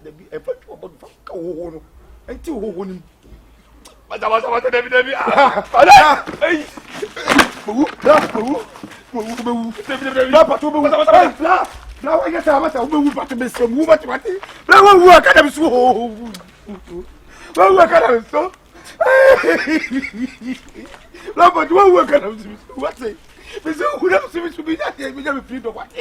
Debbie, I put you about Fako until who but I was Debbie. Now I guess I must have moved back to be some move at what? Now I work at them so. Well, work at them so. No, but one work at them. What's it? Miss who knows if it should be that day, we never feel what.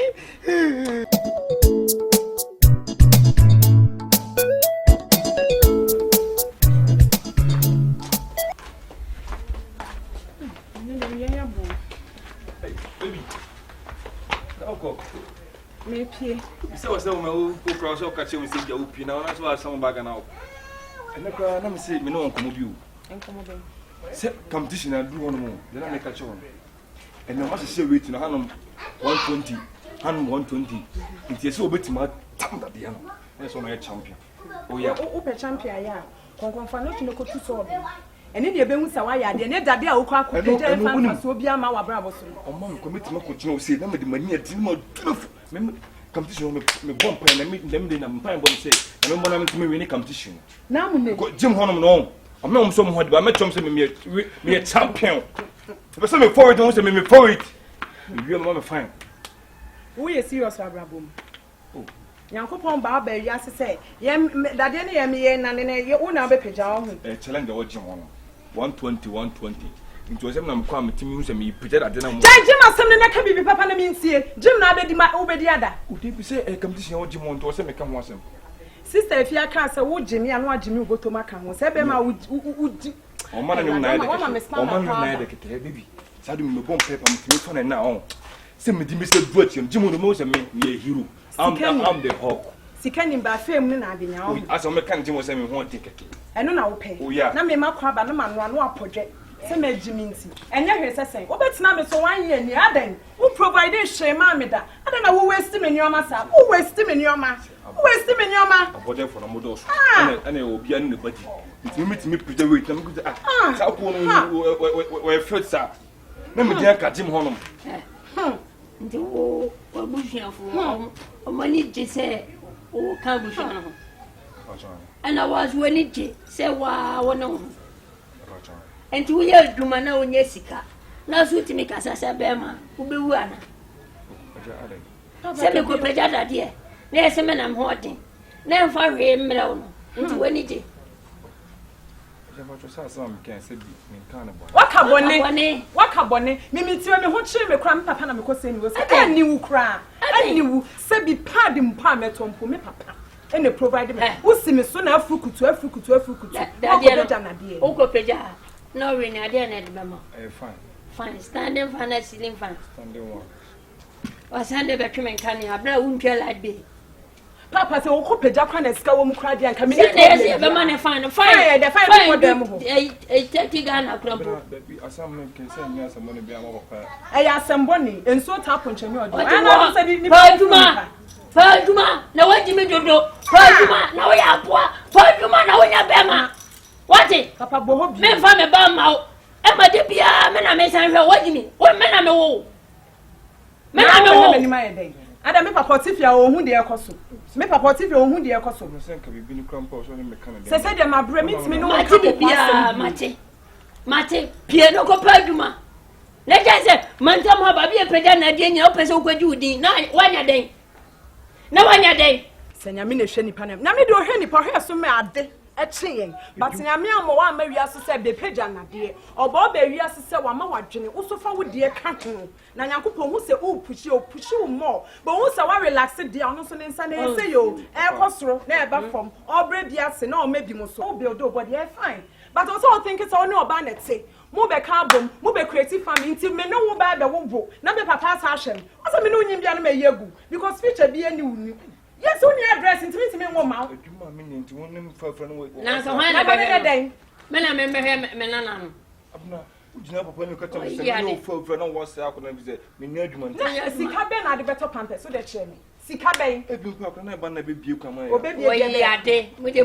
Baby. Okay. Maybe. So my Koraa so catch you say you pin now that's why some bag now. And let me say me no come you. Say competition and do one more. Then I make catch on. And no must say wait na hanum 120, hanum 120. It is so bit ma tam that dey. That's one champion. Oh yeah. Oh champion ya. Konkonfa no to ko tu so obi. Ene de be hu sa wa ya de ne dade a wo kwa ko peje fan so obi ama wa bra bo so. O ma committee ma ko tino say na me de mani adi ma do. Competition me bomb pen na me dem dey na pen bomb say na me bona me win competition na mu ne jim honom no o me so mo hodi ba me chom say me champion be say me forward no say me forward me ma me fine wo ye serious abrabom oh yankopon ba ba wi ase say ye dade ne ye me ye na ne ye wo na be peja ho challenge o jim honom 120 It was them come to me me pretend I didn't. Jim Asem na ka bibi papa na me ntie. Jim na be di ma obedi ada. Udi bi say competition o Jim on to say me ka ho asem. Sister if ya ka say wo Jim anu agimi ugoto maka ho. Say be ma udi. O man na na o man na de kete baby. Sadu me bomb paper me to na na on. Say me di me say vote Jim no mo say me ye hero. I'm the hawk. Sikani ba fam ni na adenya ho. As o me kan Jim say me ho take keke. Eno na wo pe. Na me ma kwa ba na ma no apodwe. Se me jiminti enya hwese sen wo betina me so 1 year ni adan wo provide shema me da adan na wo waste me nyoma sa wo waste me nyoma abode for no modo so ene obi an ne body me pretty wait na me go sa ko no we fruit sa na me dia ka jim honom nti wo bufiafo o mani je se o ka bufiafo no ana was when je se wa wono and you years do man now Jessica. Now suit me Casasa Bema, who be one. Semi could project that dear. There's a man I'm haunting. Never for him alone. Into any day. What cabone? Mimi to me who chill me cram papa na me ko say ni was. I knew cry. I knew say be pad him pa me tompo me papa. And they provide me. Who see me so na afukutu. Oko peja. No, we need a memo. Fine. Standing fan at ceiling fan. Standing one. Was handed back to me, can you have no wound like be? Papa, so Oko Peja can escape cry and come in. The money fine. The fire them. A 30 gun of crumble. Asem can send me some money be our papa. I asked some money and so tap on Chemo. I said it. Fajuma. Now what do you do? Fajuma. Now we are poor. Fajuma. Now we are Bema. What it? Papa Bob, men from a bum out. Emma Debia, men are missing her. What do you mean? What men are no? Men are no any my day. I don't make a potifia or who they are cost. Make a potifia or who they are cost. We've been crumples on the mechanic. Said my brain means me no Mate, Piano Copaguma. Let us say, Mantama Baby and Pedana Daniel Peso Quadudi, 1 day. No 1 day. Senamina Shenny Panem. Nami do Henny for her so mad. Chain, but in a mere more maybe as to say the pejana dear, or Bob Berry as to say one more Jenny, also forward dear canton. Nanyakupo who say, oh, push you more, but also I relaxed the honest and Sunday say you, air costro, never from, or brave yes, and or maybe most so build, but yeah, fine. But also I think it's all no banet say. Move a carbon, move a creative family until me no bad the wombo, never papa's Ashtown. Also, me no him be a year because future be a new. Yes, only address into me woman. You mean to one for friend. Now, so when I day, men I remember him, Menanam. Abna, would you never when you cut on for friend was out and visit me near you. See, Cabin are the better pampas, so that shame. See, Cabin, a good cock and I ban a baby come away. Oh, baby, a day with a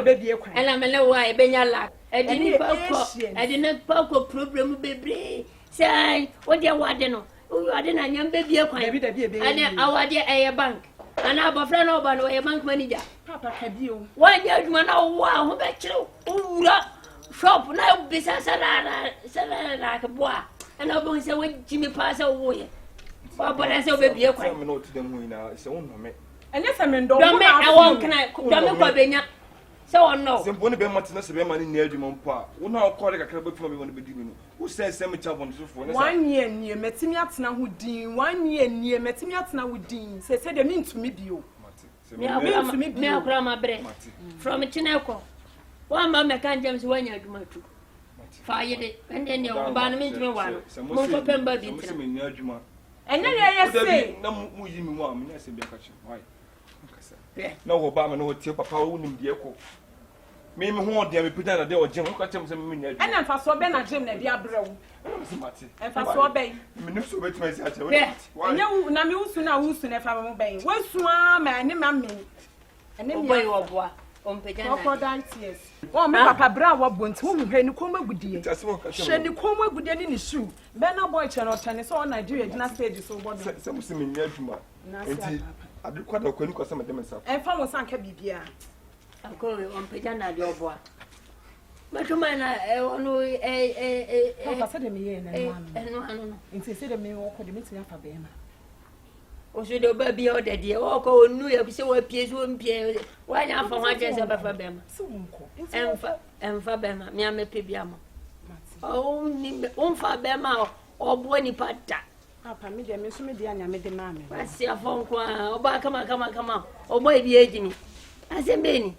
baby, and I'm a why, Benala. I didn't poke a problem, baby. Say, what do you want to know? Oh, I didn't young baby, I didn't our dear a bank. ana abofra na oba no ye bank manager papa kabio wan ya adwuma na wo a ho be kire wura shop na bisa sarara ka boa ana obo se wo jimi pa se wo ye ba boda se obebie kwa me no to dem hu ina se won no me enya se me ndo do me e won kana do me kwa benya se won no se mboni be mate na se be ma ni adwuma mpo a wo na okore kakra be puma me won be di mi no wo se me cha bon so fo ne 1 year nie metimi atena ho din 1 year nie metimi atena ho din se de me ntumi bio me akura ma bre from Chineko wa ma me kan James wanya adwuma tu fa yede ende ne wo ba no me ntumi wa no mo ko pemba bi tena me ni adwuma enya ye say na mu yi mi mu a me na se be ka chi why na wo ba me no tie papa wo nim de ko me ho de me pita na de o gym ko chem se me ni adwuma ena fa so be na gym na de abrew se mate fa so be me nim so be tuma si ache enya na me usu na fa mo ben wasu a ma ne ma me ene mi boy wo boa ompeja na crocodile tears o me papa bra wo bonti wo hwe ni koma gudie hwe ni koma gudie ni shoe be na boy che no tane so on Nigeria gina stage so bodo se musi me ni adwuma enti adukwa da kwani ko se me dem sa fa mo sanka bibia ako ompeja na de oboa matuma na ono papa se de me ye na no ano enti se de me wo ko de metimi afa be ma o so de ba bia o de de o ko onu ya se wa pie so mpie wa nya afa ho aje se ba fa be ma se wonko emfa be ma me amepe bia ma o ni onfa be ma o bo ni pata papa me de me so me de anya me de ma me asi afon ko o ba kama o boy bi ejini Asem beni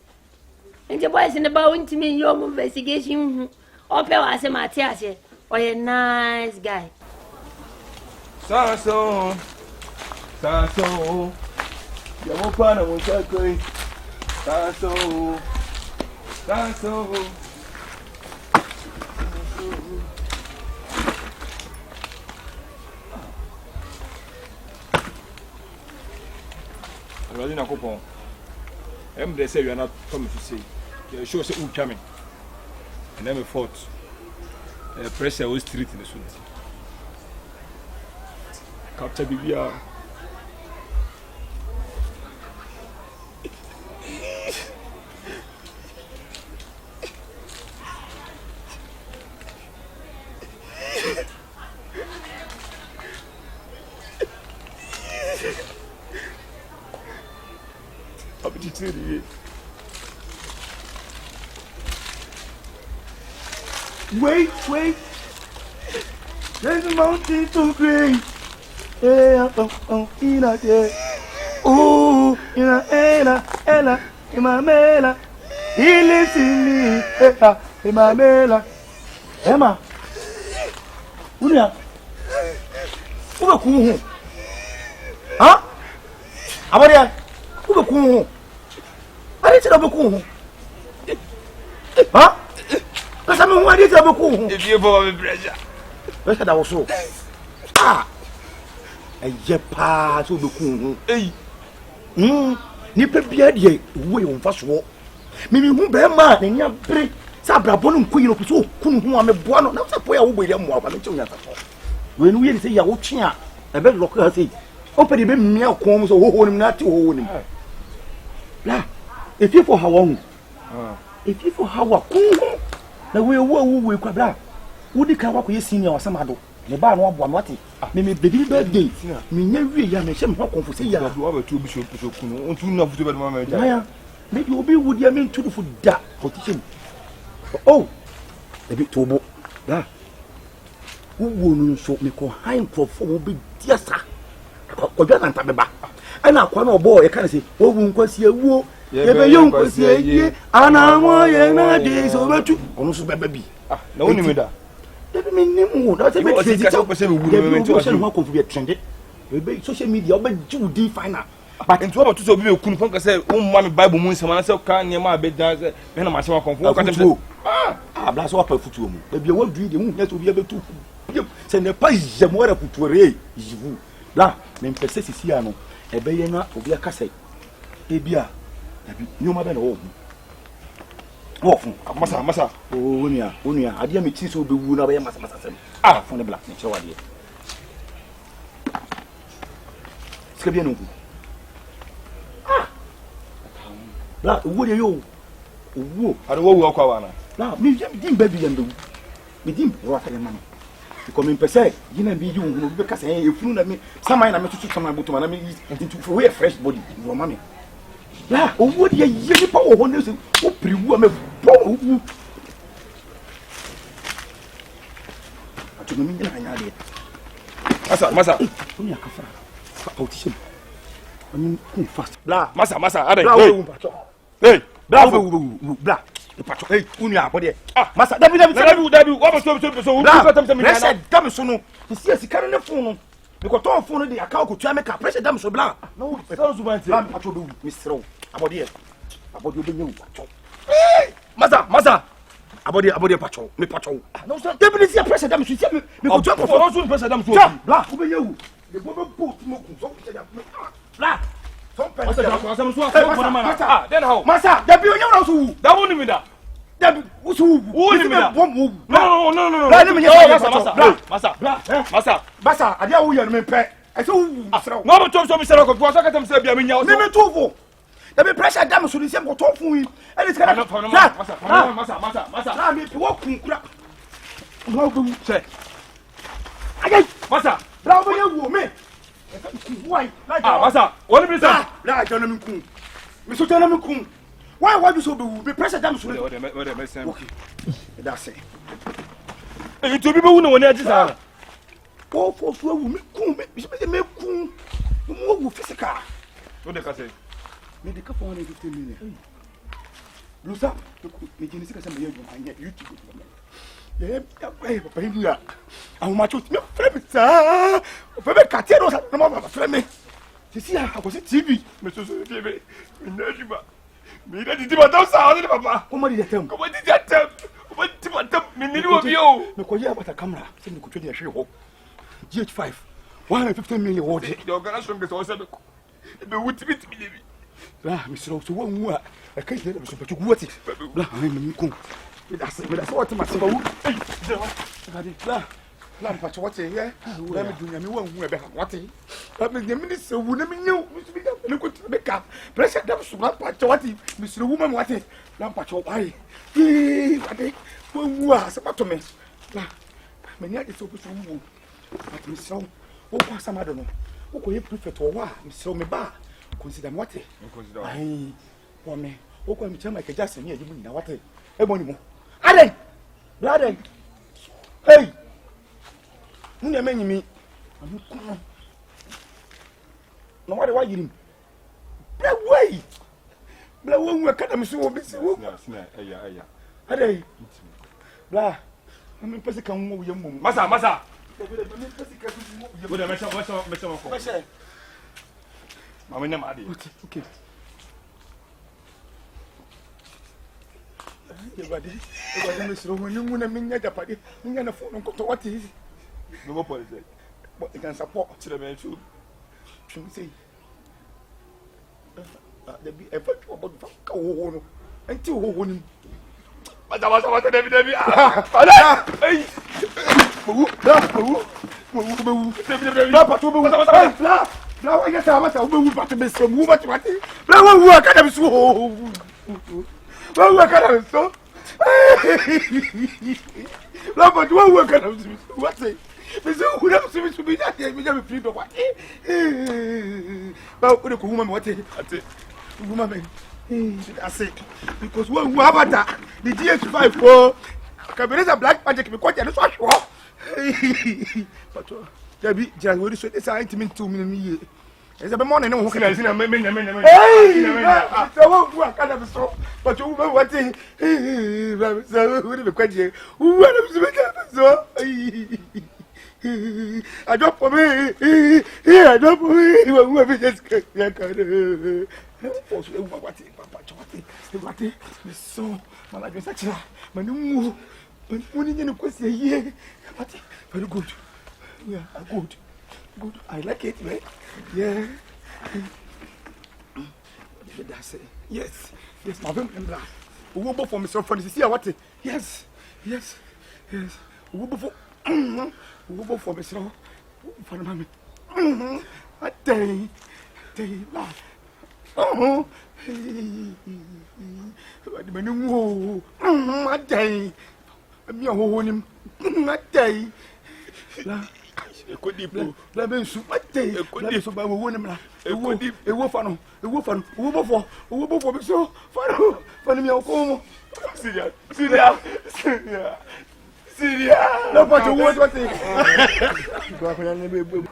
nje boys ne ba untimi yo mo investigation o pe wa Asem ati ase o ye nice guy so ya mo pa na mo cha koi so Really na kopon they say you are not coming to say. You show say who coming. And then we fought. Pressure was street in the suit. Capture Bibia. Wait. There's a mountain to climb. Ina there. Oh, ina, imamela. He lives in me. Imamela. Emma. Unia. Uba kuhu. Huh? Abadia. Uba kuhu. I didn't know kuhu. Huh? Because I'm going to have a cool. If you bought me pressure. That's what I was so. A yepa to the cool. Eh? Nipper beard ye, way on fast walk. Maybe who bear man and your break. Sabra Bonum Queen of so, whom I'm a buono, not a boy away them more than you. When we say you're watching, I bet look her say, open the meal comes or hold him not to hold him. La, if you for how long? If you for how cool. Na we kwabla wodi kan wakọ senior Osamado ne ba no abo amati me baby birthday me nya wie ya me hye me konfo se ya do abatu obi so kunu ontu na futu be ma me ja ya me bi obi wudi am ntu fu da position oh e bi tobo da wo no so me ko high crofo wo bi diasa ko jwa nta beba ana akwa na obo e kan se wo wu nkwasi awuo yebe yo nkwasi aye ana mo ye na de so betu onu so beba bi na woni me da debi me nimu na se be crazy ta ko se be wuru me to so ho ko fu bi trend ebe social media oba judi final but ntu oba to so bi be kunu pon ka se o mma me bible mu nsema na se ka ne ma be dan se me na ma se ma konfo ka tem bla so apa futu mu e bi e wadu de mu nya to bi be tu se ne pas jamais ra futuore yivu la me mpese sisi ya no ebe ye na obi aka se ebia abi nyoma be na wo fun masa onia ade am ti so be wu na be masa sem fun de black ne che wade ska bien nku La, wo de yo. Wo. I don't know kwa wana. La, me dim baby yambe. Me dim wa ka yamma. Because me pese, yina bi you no be ka say e funu na me samai na me tutu samai botuma na me into for we fresh body. Wo ma me. La, wo de ye ni pa wo ho ne se wo priwu me bo wo. Atu no me nyina anya de. Masa. Onya ka fra. Politician. I'm fast. Blah. Masa, adai. Hey. Blah. Blah. The patrol. Hey, unya body. Masa, David. What was so pressure dam so no. You see as carry the phone. Because ton phone dey account ko tua make pressure dam so blah. No, so so man. Blah, patrol be Mr. Abodi here. Abodi obenye patrol. Hey! Masa. Abodi patrol. Me patrol. No, so David see pressure dam so see me ko tua for so pressure dam so. Blah, obenye wu. The bobo put mo ku so blah. Then how? Masa, there be only one who. That won't mean that. That who's who? No. Masa. I didn't hear me pay. I saw who. No, but Tom Mr. Ko so katam say bia menya. Me too. There be pressure dam so the same go talk for you. And it's gonna Masa. Na me walk kura. No go say. Again, Masa. Bravo you me. Why? Masa, what be say? La don't me kun. Me so tell me kun. Why you so be pressure dam so? Okay. That's it. You to people who know when you are. Oh, for so me kun me kun. Mo physical. What they say? Me de ka 450 million. Lusa, me jini sika say me YouTube. Yeah, papa hia. Awu ma chot me frame sa. Frame katia no sa no ma frame. Sisi a ko TV. Me so TV. Me na juba. Me na di ba taw sa o papa. Ko mo di tem. Ko mo di tem. Ko mo di ba tem. Me ni wo bi o. Me ko ya bata camera. Se me ko twede ahwe ho. GH5. 150 million wo de. The organization be so say be ko. Be wuti bit mi lebi. La, me so wo nwu a. E ka je me so patu guwati. La, me ko. Me da what my say. La patch what here. Let me do me won hu e be what. Let me the minister wu na me nyu. Me ko be ka. Pressure dem so patch what. Me so wu ma what. La patch why. What. Wu a se pato me. La. Me nya de so so wu. But me so wo kwa sama do no. Wo ko ye prefect wo wa. Me so me ba. Consider what. Consider. Ai. Wo me. Wo ko me chama ke jase ni ajimu ni na what. E mo ni mo. Aden! Bladen! Hey! Mune menyi mi. No what why you? Bla way. Bla won we kada mi so obi se wo. Sina aya. Aden. Bla. Me pese kan wo ye mum. Masa. Me pese kan wo ye. Wo de me ko. Pese. Mama na ma de. Okay. Everybody, Mr. Roman, you want to mean that party. You can afford to what is no police. But you can support to the man too. Say, there be a fact about the cow and 2 women. But I was David. Now I guess I was a woman, but to be some woman. Now I work at so. Well, what kind of so? No, but what kind of what say? Mister, who knows me to be that? Me just free to what? But what woman what? Woman, I say because one wabata the GH5 for Akabenezer black magic because you so sure. But there be just very sweet. It's 2 minutes. It's a morning. No, hey, so what kind of so? But you what thing? So who the question? Who was so? I don't for me. I don't for me. Who have just what? So my life is such a my new question. Very good. Yeah, good. Good. I like it, man. Yeah. That's it. Yes. My friend. We will go for myself for this. See what? Yes. We will go for myself. For the mommy. A day. Many woo, my day. Me a woman, my day. Could you let me soup my day? Could you so by a woman? A wolf, so funny me, I'll Syria. No, but you want what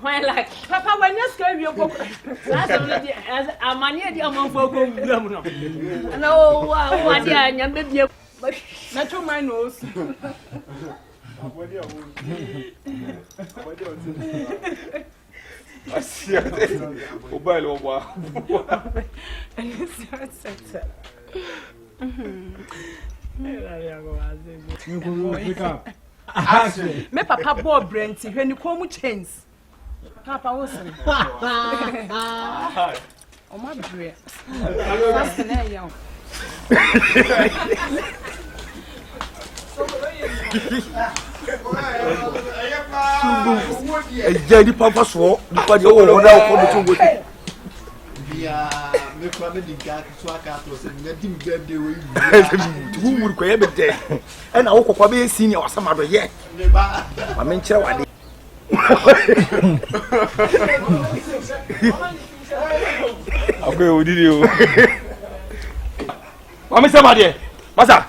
Why, like, Papa, when you scare your book, that's already as a mania, the amount for no, what dear, maybe not to my nose. I see a mobile over. Me papa bought Brent when you come with chains. Papa was oh my dear. That's the name, young. Jadi papa so, papa dia o na ko do tungo. Bia me kwa me dinka so aka to se na dim birthday we. Tu mu ko ye be de. E na wo kokwa be senior wasama do ye. Me ba. Ma me nkyere wade. Okay, we did you. Mami sama dia. Masa.